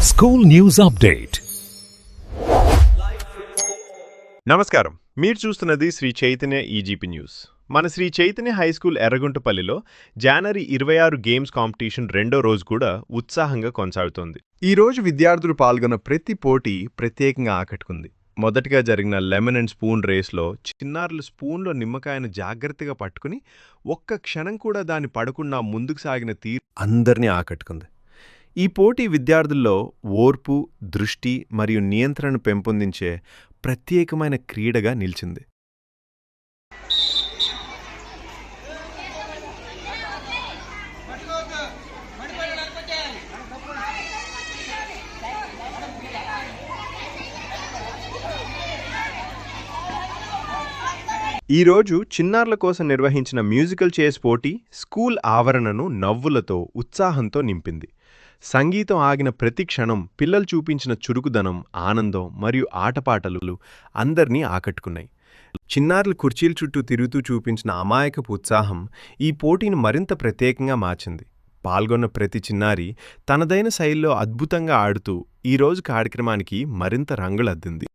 School News Update. నమస్కారం, మీరు చూస్తున్నది శ్రీ చైతన్య ఈజీపీ న్యూస్. మన శ్రీ చైతన్య హై స్కూల్ ఎర్రగుంటపల్లిలో జనవరి 26 గేమ్స్ కాంపిటీషన్ రెండో రోజు కూడా ఉత్సాహంగా కొనసాగుతోంది. ఈ రోజు విద్యార్థులు పాల్గొన్న ప్రతి పోటీ ప్రత్యేకంగా ఆకట్టుకుంది. మొదటగా జరిగిన లెమన్ అండ్ స్పూన్ రేస్లో చిన్నారులు స్పూన్లో నిమ్మకాయను జాగ్రత్తగా పట్టుకుని ఒక్క క్షణం కూడా దాన్ని పడకుండా ముందుకు సాగిన తీరు అందరినీ ఆకట్టుకుంది. ఈ పోటీ విద్యార్థుల్లో ఓర్పు, దృష్టి మరియు నియంత్రణను పెంపొందించే ప్రత్యేకమైన క్రీడగా నిలిచింది. ఈరోజు చిన్నారుల కోసం నిర్వహించిన మ్యూజికల్ చైర్స్ పోటీ స్కూల్ ఆవరణను నవ్వులతో, ఉత్సాహంతో నింపింది. సంగీతం ఆగిన ప్రతి క్షణం పిల్లలు చూపించిన చురుకుదనం, ఆనందం మరియు ఆటపాటలు అందర్నీ ఆకట్టుకున్నాయి. చిన్నారులు కుర్చీల చుట్టూ తిరుగుతూ చూపించిన అమాయకపు ఉత్సాహం ఈ పోటీని మరింత ప్రత్యేకంగా మార్చింది. పాల్గొన్న ప్రతి చిన్నారి తనదైన శైలిలో అద్భుతంగా ఆడుతూ ఈరోజు కార్యక్రమానికి మరింత రంగులద్దింది.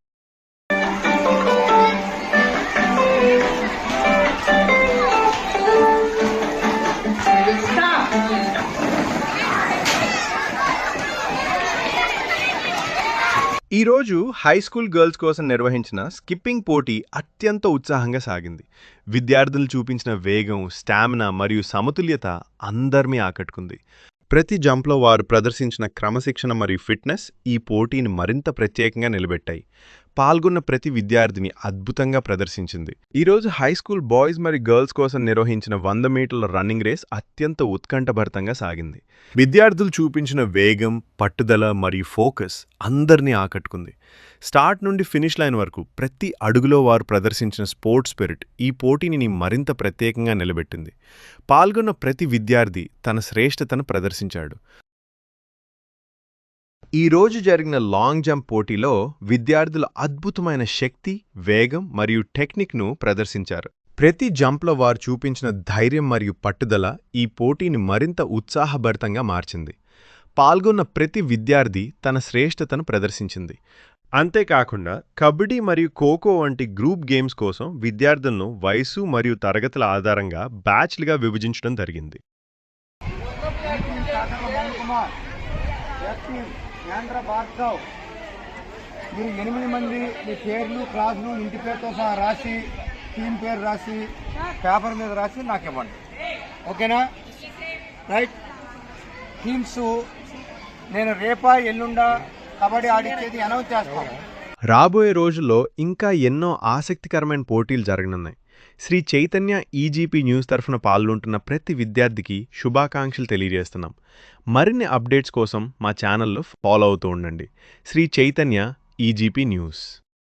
ఈరోజు హై స్కూల్ గర్ల్స్ కోసం నిర్వహించిన స్కిప్పింగ్ పోటీ అత్యంత ఉత్సాహంగా సాగింది. విద్యార్థులు చూపించిన వేగం, స్టామినా మరియు సమతుల్యత అందరినీ ఆకట్టుకుంది. ప్రతి జంప్లో వారు ప్రదర్శించిన క్రమశిక్షణ మరియు ఫిట్నెస్ ఈ పోటీని మరింత ప్రత్యేకంగా నిలబెట్టాయి. పాల్గొన్న ప్రతి విద్యార్థిని అద్భుతంగా ప్రదర్శించింది. ఈరోజు హై స్కూల్ బాయ్స్ మరియు గర్ల్స్ కోసం నిర్వహించిన 100 మీటర్ల రన్నింగ్ రేస్ అత్యంత ఉత్కంఠభరితంగా సాగింది. విద్యార్థులు చూపించిన వేగం, పట్టుదల మరియు ఫోకస్ అందరినీ ఆకట్టుకుంది. స్టార్ట్ నుండి ఫినిష్ లైన్ వరకు ప్రతి అడుగులో వారు ప్రదర్శించిన స్పోర్ట్స్ స్పిరిట్ ఈ పోటీని మరింత ప్రత్యేకంగా నిలబెట్టింది. పాల్గొన్న ప్రతి విద్యార్థి తన శ్రేష్టతను ప్రదర్శించాడు. ఈరోజు జరిగిన లాంగ్ జంప్ పోటీలో విద్యార్థులు అద్భుతమైన శక్తి, వేగం మరియు టెక్నిక్ను ప్రదర్శించారు. ప్రతి జంప్లో వారు చూపించిన ధైర్యం మరియు పట్టుదల ఈ పోటీని మరింత ఉత్సాహభరితంగా మార్చింది. పాల్గొన్న ప్రతి విద్యార్థి తన శ్రేష్టతను ప్రదర్శించింది. అంతేకాకుండా కబడ్డీ మరియు ఖోఖో వంటి గ్రూప్ గేమ్స్ కోసం విద్యార్థులను వయసు మరియు తరగతుల ఆధారంగా బ్యాచ్లుగా విభజించడం జరిగింది. మీరు 8 మంది మీ పేర్లు, క్లాసులు, ఇంటి పేరుతో సహా రాసి, టీం పేరు రాసి, పేపర్ మీద రాసి నాకు ఇవ్వండి. ఓకేనా? రైట్. టీమ్స్ నేను రేపా ఎల్లుండా కబడ్డీ ఆడిచ్చేది అనౌన్స్ చేస్తాను. రాబోయే రోజుల్లో ఇంకా ఎన్నో ఆసక్తికరమైన పోటీలు జరగనున్నాయి. శ్రీ చైతన్య ఈజీపీ న్యూస్ తరఫున పాల్గొంటున్న ప్రతి విద్యార్థికి శుభాకాంక్షలు తెలియజేస్తున్నాం. మరిన్ని అప్డేట్స్ కోసం మా ఛానల్లో ఫాలో అవుతూ ఉండండి. Shri Chaitanya EGP news.